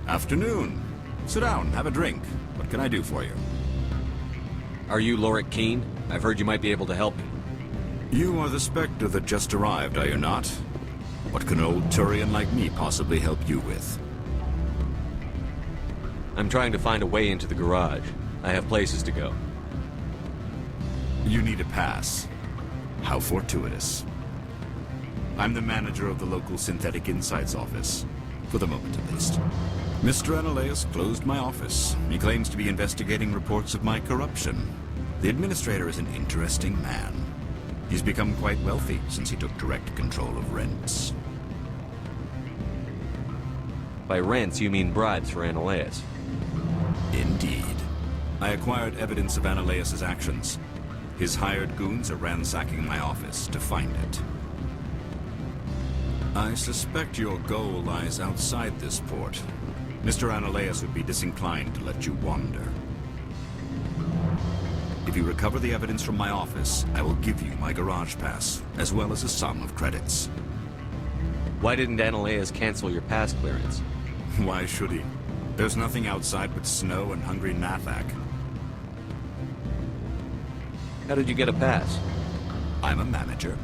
Afternoon. Sit down, have a drink. What can I do for you? Are you Lorik Qui'in? I've heard you might be able to help me. You are the Spectre that just arrived, are you not? What can an old Turian like me possibly help you with? I'm trying to find a way into the garage. I have places to go. You need a pass. How fortuitous. I'm the manager of the local Synthetic Insights office. For the moment, at least. Mr. Analyst closed my office. He claims to be investigating reports of my corruption. The administrator is an interesting man. He's become quite wealthy since he took direct control of rents. By rents, you mean bribes for Analyst. Indeed. I acquired evidence of Analyst's actions. His hired goons are ransacking my office to find it. I suspect your goal lies outside this port. Mr. Analyst would be disinclined to let you wander. If you recover the evidence from my office, I will give you my garage pass, as well as a sum of credits. Why didn't Analyst cancel your pass clearance? Why should he? There's nothing outside but snow and hungry Nathak. How did you get a pass? I'm a manager.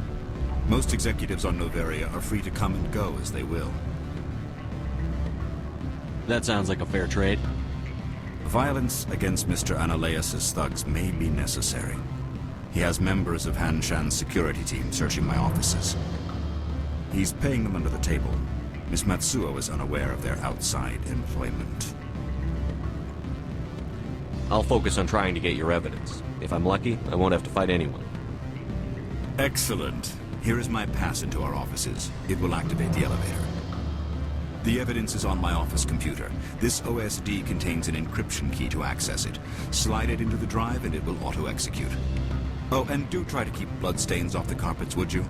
Most executives on Noveria are free to come and go as they will. That sounds like a fair trade. Violence against Mr. Analyst's thugs may be necessary. He has members of Han Shan's security team searching my offices. He's paying them under the table. Miss Matsuo is unaware of their outside employment. I'll focus on trying to get your evidence. If I'm lucky, I won't have to fight anyone. Excellent. Here is my pass into our offices. It will activate the elevator. The evidence is on my office computer. This OSD contains an encryption key to access it. Slide it into the drive and it will auto-execute. Oh, and do try to keep bloodstains off the carpets, would you?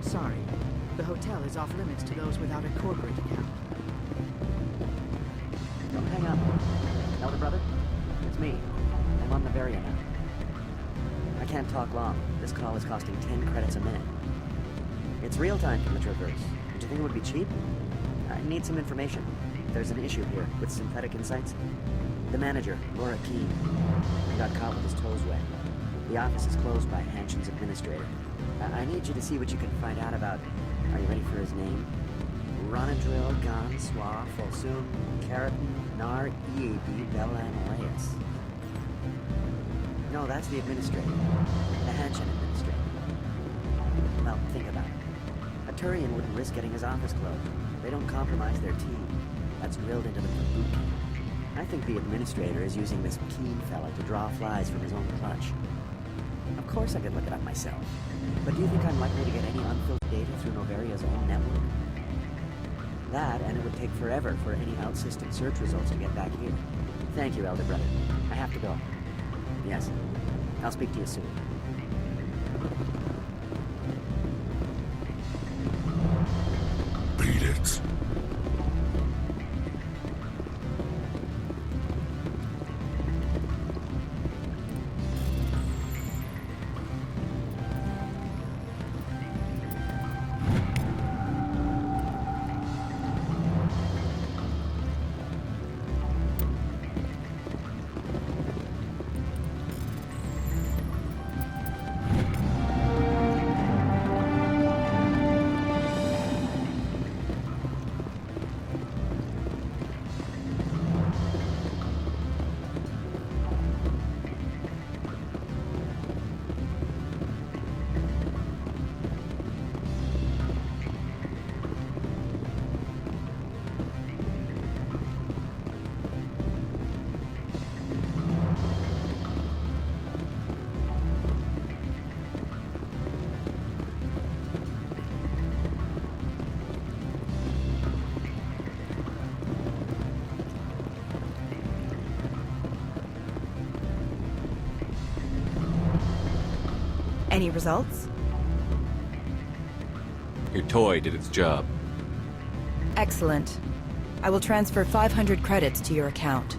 Sorry. The hotel is off limits to those without a corporate account. Don't hang up. Elder brother? It's me. I'm on Noveria now. I can't talk long. This call is costing 10 credits a minute. It's real time from the Traverse. Did you think it would be cheap? I need some information. There's an issue here with Synthetic Insights. The manager, Lorik Qui'in, he got caught with his toes wet. The office is closed by Han Shan's administrator. I need you to see what you can find out about... Are you ready for his name? Ronadril Gan Swa Folsum Keratin Nar Ead Belan. No, that's the administrator. The Han Shan administrator. Well, think about it. A Turian wouldn't risk getting his office closed. They don't compromise their team. That's drilled into the boot camp. I think the administrator is using this Qui'in fella to draw flies from his own clutch. Of course I could look it up myself. But do you think I'm likely to get any unfiltered data through Noveria's own network? That, and it would take forever for any out-system search results to get back here. Thank you, Elder Brother. I have to go. Yes. I'll speak to you soon. Beat it. Any results? Your toy did its job. Excellent. I will transfer 500 credits to your account.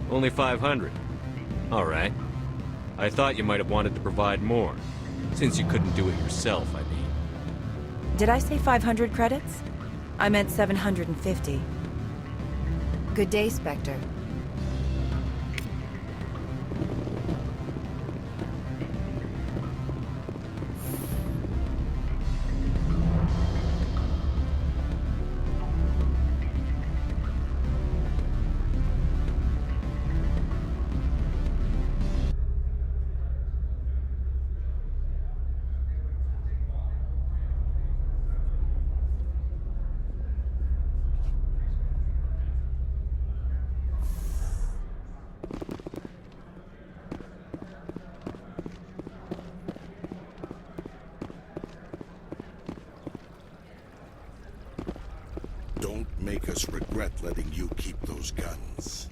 Only 500. All right. I thought you might have wanted to provide more, since you couldn't do it yourself, I mean. Did I say 500 credits? I meant 750. Good day, Spectre. Don't make us regret letting you keep those guns.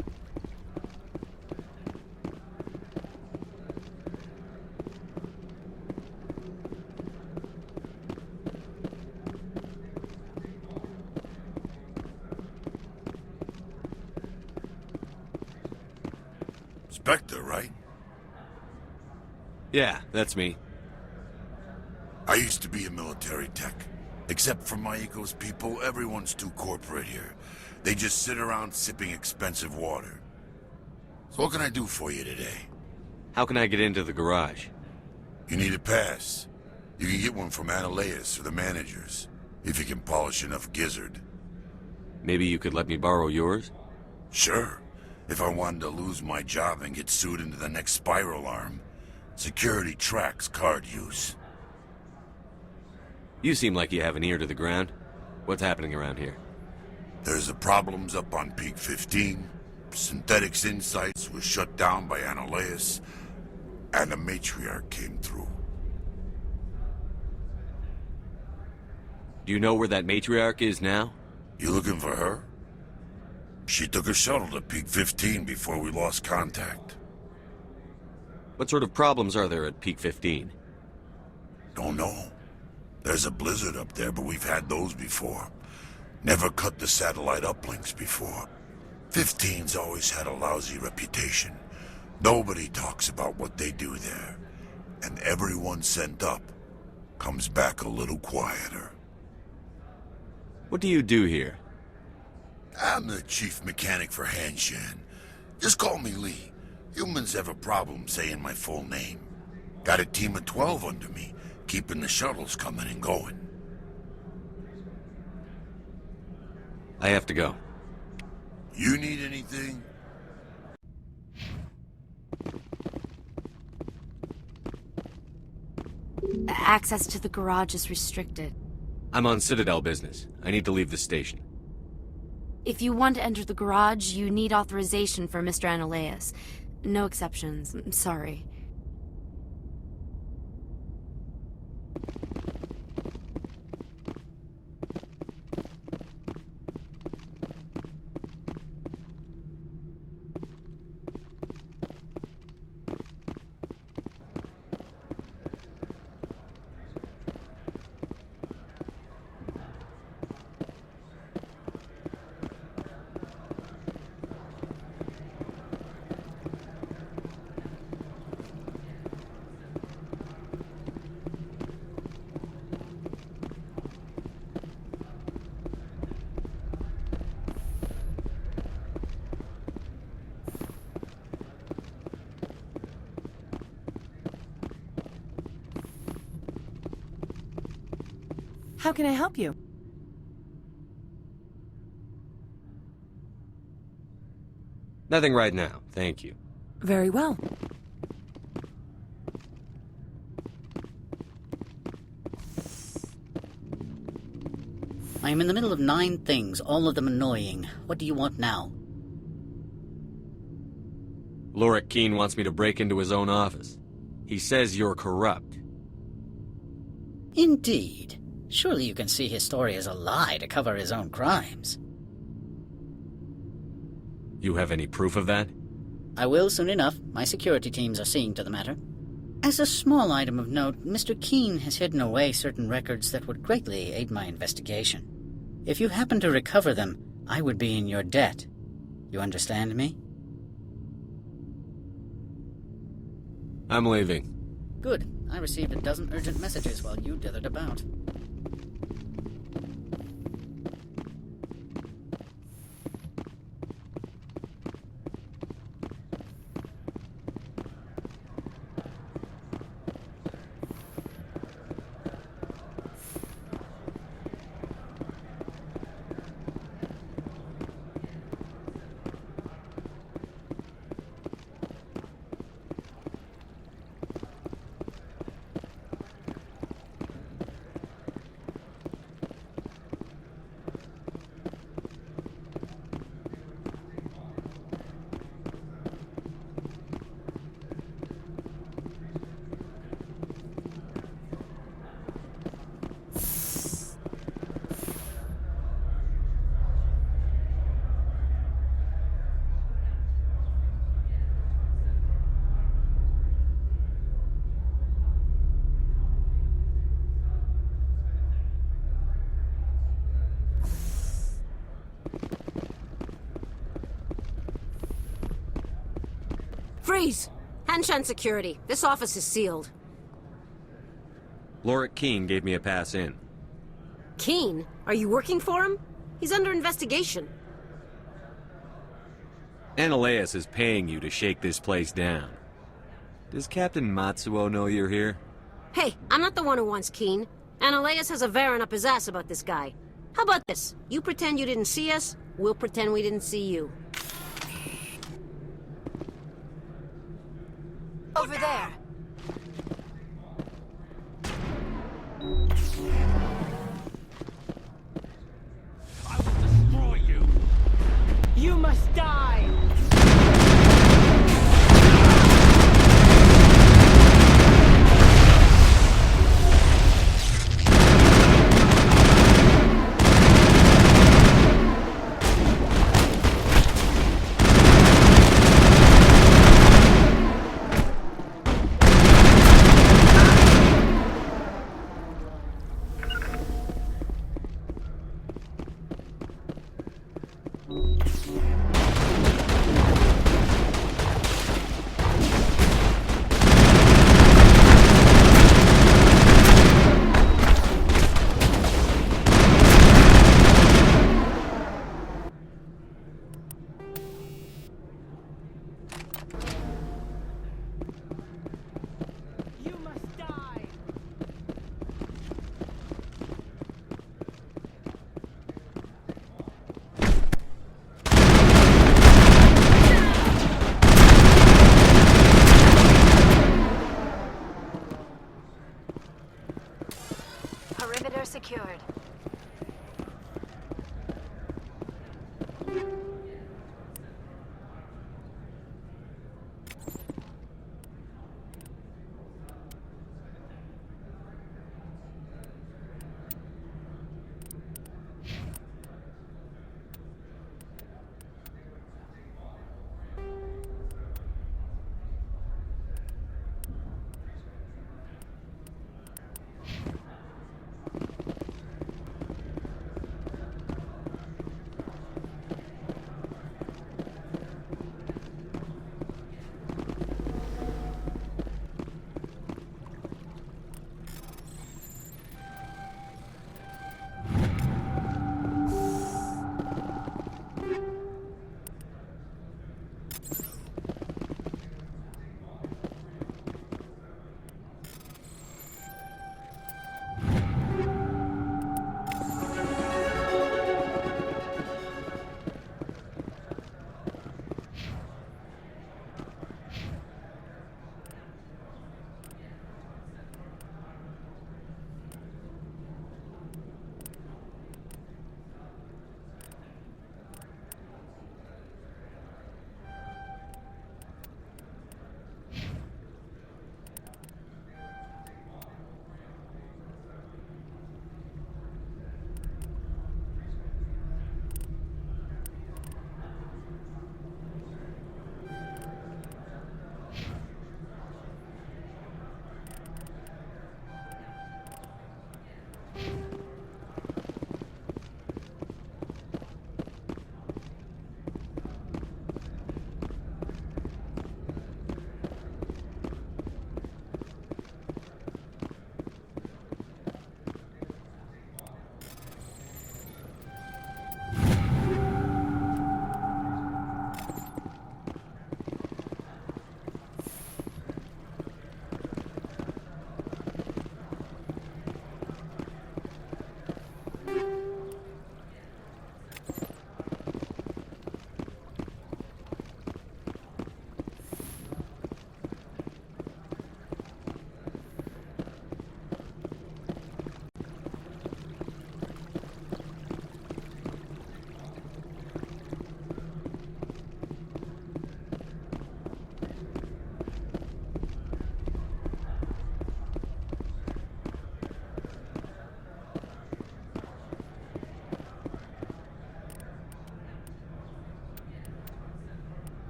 Spectre, right? Yeah, that's me. I used to be a military tech. Except for my eco's people, everyone's too corporate here. They just sit around sipping expensive water. So what can I do for you today? How can I get into the garage? You need a pass. You can get one from analyst or the managers, if you can polish enough gizzard. Maybe you could let me borrow yours? Sure, if I wanted to lose my job and get sued into the next spiral arm. Security tracks card use. You seem like you have an ear to the ground. What's happening around here? There's the problems up on Peak 15. Synthetics Insights was shut down by analyst, and a matriarch came through. Do you know where that matriarch is now? You looking for her? She took a shuttle to Peak 15 before we lost contact. What sort of problems are there at Peak 15? Don't know. There's a blizzard up there, but we've had those before. Never cut the satellite uplinks before. 15's always had a lousy reputation. Nobody talks about what they do there. And everyone sent up comes back a little quieter. What do you do here? I'm the chief mechanic for Hanshan. Just call me Lee. Humans have a problem saying my full name. Got a team of 12 under me, keeping the shuttles coming and going. I have to go. You need anything? Access to the garage is restricted. I'm on Citadel business. I need to leave the station. If you want to enter the garage, you need authorization for Mr. Analyst. No exceptions. I'm sorry. How can I help you? Nothing right now, thank you. Very well. I am in the middle of 9 things, all of them annoying. What do you want now? Lorik Qui'in wants me to break into his own office. He says you're corrupt. Indeed. Surely you can see his story as a lie to cover his own crimes. You have any proof of that? I will soon enough. My security teams are seeing to the matter. As a small item of note, Mr. Qui'in has hidden away certain records that would greatly aid my investigation. If you happen to recover them, I would be in your debt. You understand me? I'm leaving. Good. I received a dozen urgent messages while you dithered about. Freeze! Hanshan security. This office is sealed. Lorik Qui'in gave me a pass in. Qui'in? Are you working for him? He's under investigation. Analyst is paying you to shake this place down. Does Captain Matsuo know you're here? Hey, I'm not the one who wants Qui'in. Analyst has a Varen up his ass about this guy. How about this? You pretend you didn't see us, we'll pretend we didn't see you. Over there. I will destroy you. You must die! You must die! Perimeter secured.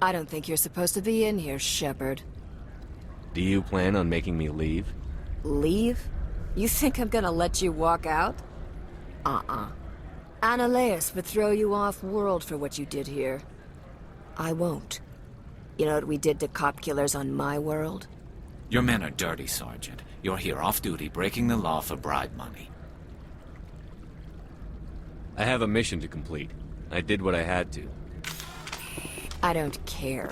I don't think you're supposed to be in here, Shepard. Do you plan on making me leave? Leave? You think I'm gonna let you walk out? Analyst would throw you off-world for what you did here. I won't. You know what we did to cop killers on my world? Your men are dirty, Sergeant. You're here off-duty, breaking the law for bribe money. I have a mission to complete. I did what I had to. I don't care.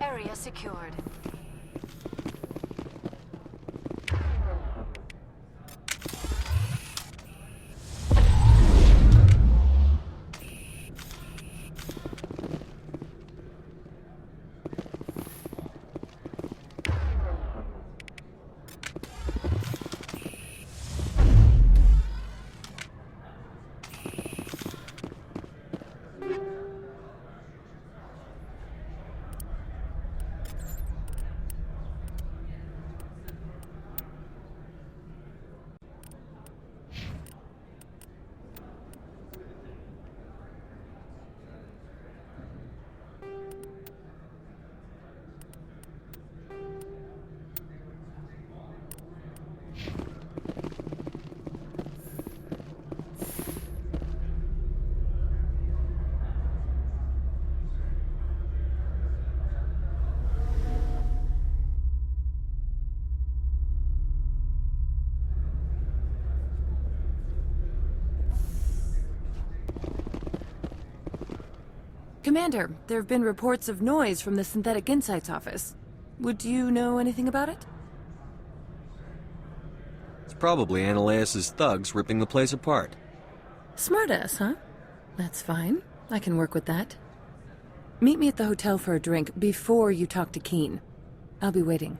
Area secured. Commander, there have been reports of noise from the Synthetic Insights office. Would you know anything about it? It's probably Analyst's thugs ripping the place apart. Smartass, huh? That's fine. I can work with that. Meet me at the hotel for a drink before you talk to Qui'in. I'll be waiting.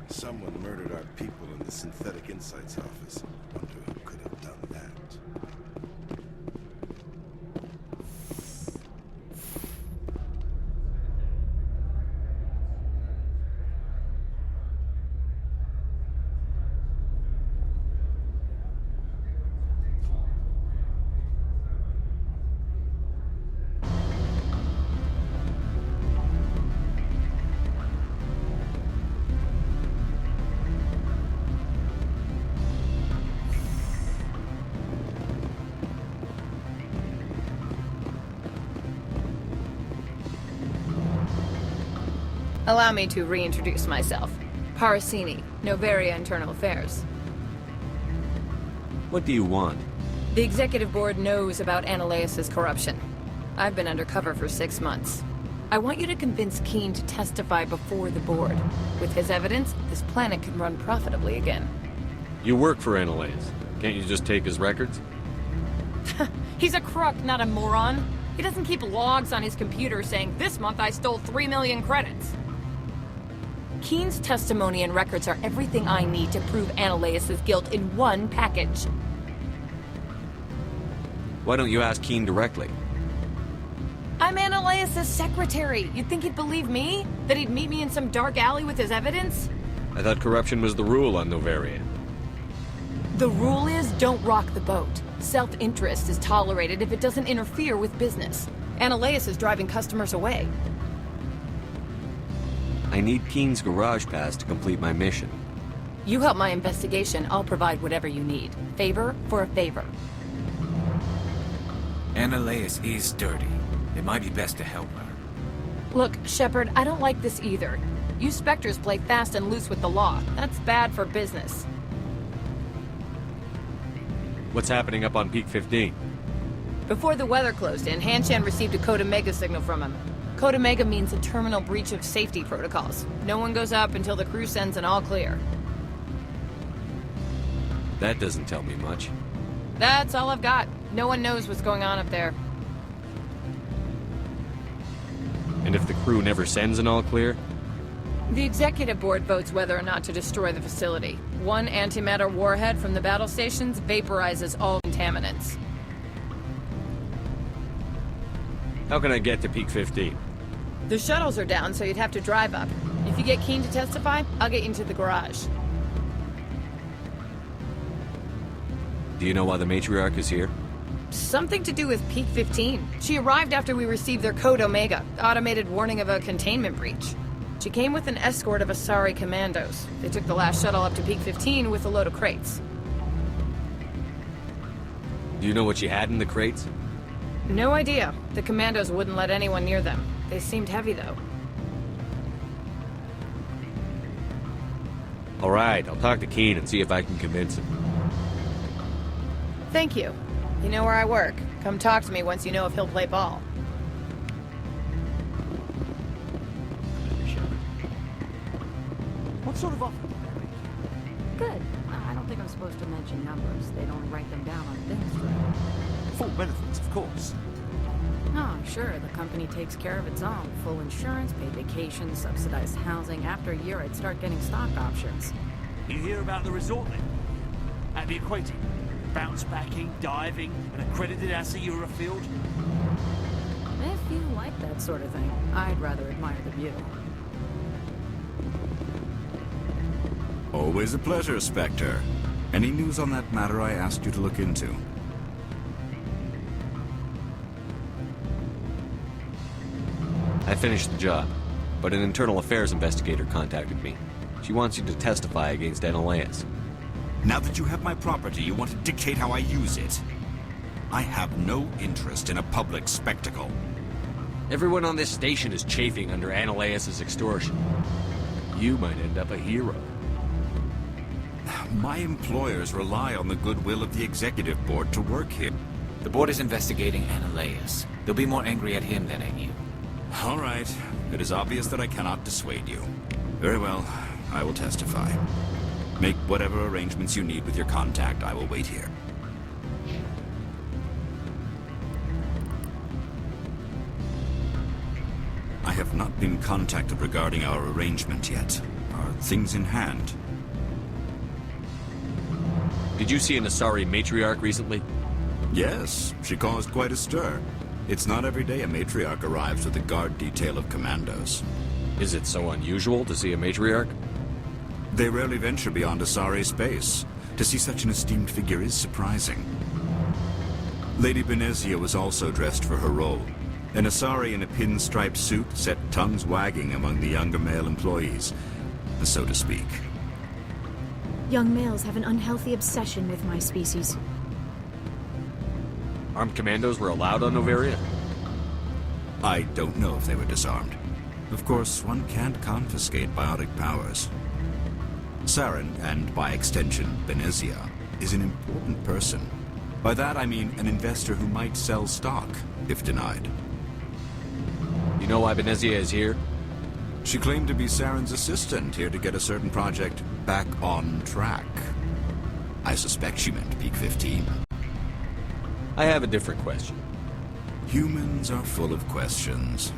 Someone murdered our people in the Synthetic Insights office. Wonder who could have done that. Allow me to reintroduce myself. Parasini, Noveria Internal Affairs. What do you want? The Executive Board knows about Analyst's corruption. I've been undercover for 6 months. I want you to convince Qui'in to testify before the Board. With his evidence, this planet can run profitably again. You work for Analyst. Can't you just take his records? He's a crook, not a moron. He doesn't keep logs on his computer saying, "This month I stole 3 million credits." Qui'in's testimony and records are everything I need to prove Analyus' guilt in one package. Why don't you ask Qui'in directly? I'm Analyus' secretary. You'd think he'd believe me? That he'd meet me in some dark alley with his evidence? I thought corruption was the rule on Noveria. The rule is, don't rock the boat. Self-interest is tolerated if it doesn't interfere with business. Analyus is driving customers away. I need Qui'in's garage pass to complete my mission. You help my investigation, I'll provide whatever you need. Favor for a favor. Analyus is dirty. It might be best to help her. Look, Shepard, I don't like this either. You Spectres play fast and loose with the law. That's bad for business. What's happening up on Peak 15? Before the weather closed in, Hanshan received a Code Omega signal from him. Code Omega means a terminal breach of safety protocols. No one goes up until the crew sends an all clear. That doesn't tell me much. That's all I've got. No one knows what's going on up there. And if the crew never sends an all clear? The executive board votes whether or not to destroy the facility. One antimatter warhead from the battle stations vaporizes all contaminants. How can I get to Peak 15? The shuttles are down, so you'd have to drive up. If you get Qui'in to testify, I'll get you into the garage. Do you know why the matriarch is here? Something to do with Peak 15. She arrived after we received their Code Omega, automated warning of a containment breach. She came with an escort of Asari commandos. They took the last shuttle up to Peak 15 with a load of crates. Do you know what she had in the crates? No idea. The commandos wouldn't let anyone near them. They seemed heavy, though. All right, I'll talk to Qui'in and see if I can convince him. Thank you. You know where I work. Come talk to me once you know if he'll play ball. What sort of offer? Good. I don't think I'm supposed to mention numbers. They don't write them down on things, right? Full benefits, of course. Oh, sure. The company takes care of its own. Full insurance, paid vacation, subsidized housing. After a year, I'd start getting stock options. You hear about the resort then? At the equator? Bounce backing, diving, an accredited asset Eurofield? If you like that sort of thing, I'd rather admire the view. Always a pleasure, Spectre. Any news on that matter I asked you to look into? I finished the job, but an internal affairs investigator contacted me. She wants you to testify against Analyus. Now that you have my property, you want to dictate how I use it. I have no interest in a public spectacle. Everyone on this station is chafing under Analyus' extortion. You might end up a hero. My employers rely on the goodwill of the executive board to work here. The board is investigating Analyus. They'll be more angry at him than at you. All right. It is obvious that I cannot dissuade you. Very well. I will testify. Make whatever arrangements you need with your contact. I will wait here. I have not been contacted regarding our arrangement yet. Are things in hand? Did you see an Asari matriarch recently? Yes, she caused quite a stir. It's not every day a matriarch arrives with a guard detail of commandos. Is it so unusual to see a matriarch? They rarely venture beyond Asari space. To see such an esteemed figure is surprising. Lady Benezia was also dressed for her role. An Asari in a pinstripe suit set tongues wagging among the younger male employees, so to speak. Young males have an unhealthy obsession with my species. Armed commandos were allowed on Noveria? I don't know if they were disarmed. Of course, one can't confiscate biotic powers. Saren, and by extension, Benezia, is an important person. By that I mean an investor who might sell stock, if denied. You know why Benezia is here? She claimed to be Saren's assistant, here to get a certain project back on track. I suspect she meant Peak 15. I have a different question. Humans are full of questions.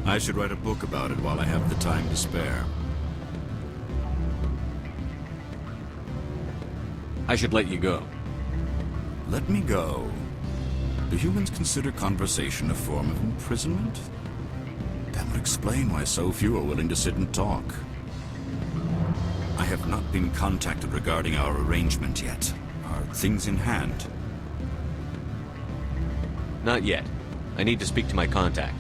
I should write a book about it while I have the time to spare. I should let you go. Let me go? Do humans consider conversation a form of imprisonment? That would explain why so few are willing to sit and talk. I have not been contacted regarding our arrangement yet. Are things in hand? Not yet. I need to speak to my contact.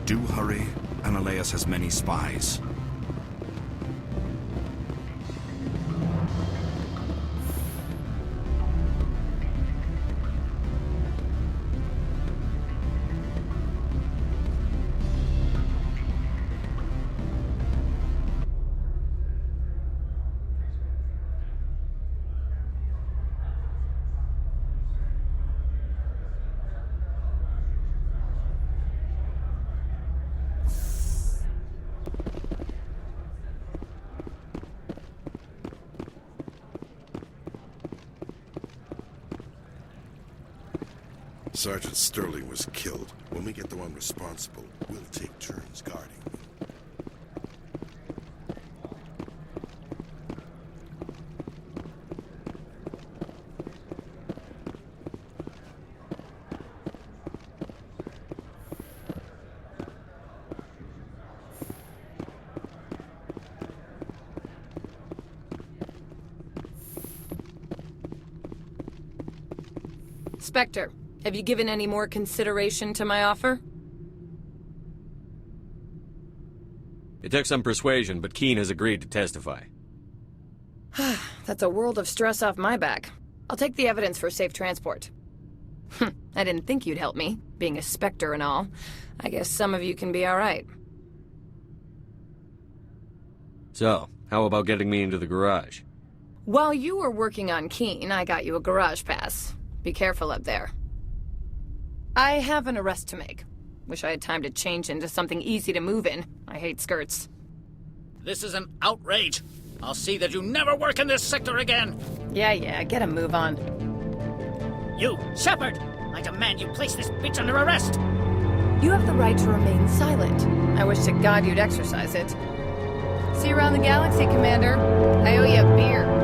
Do hurry. Analyst has many spies. Sergeant Sterling was killed. When we get the one responsible, we'll take turns guarding him. Spectre, have you given any more consideration to my offer? It took some persuasion, but Qui'in has agreed to testify. That's a world of stress off my back. I'll take the evidence for safe transport. I didn't think you'd help me, being a Spectre and all. I guess some of you can be alright. So, how about getting me into the garage? While you were working on Qui'in, I got you a garage pass. Be careful up there. I have an arrest to make. Wish I had time to change into something easy to move in. I hate skirts. This is an outrage. I'll see that you never work in this sector again. Yeah, get a move on. You, Shepard! I demand you place this bitch under arrest! You have the right to remain silent. I wish to God you'd exercise it. See you around the galaxy, Commander. I owe you a beer.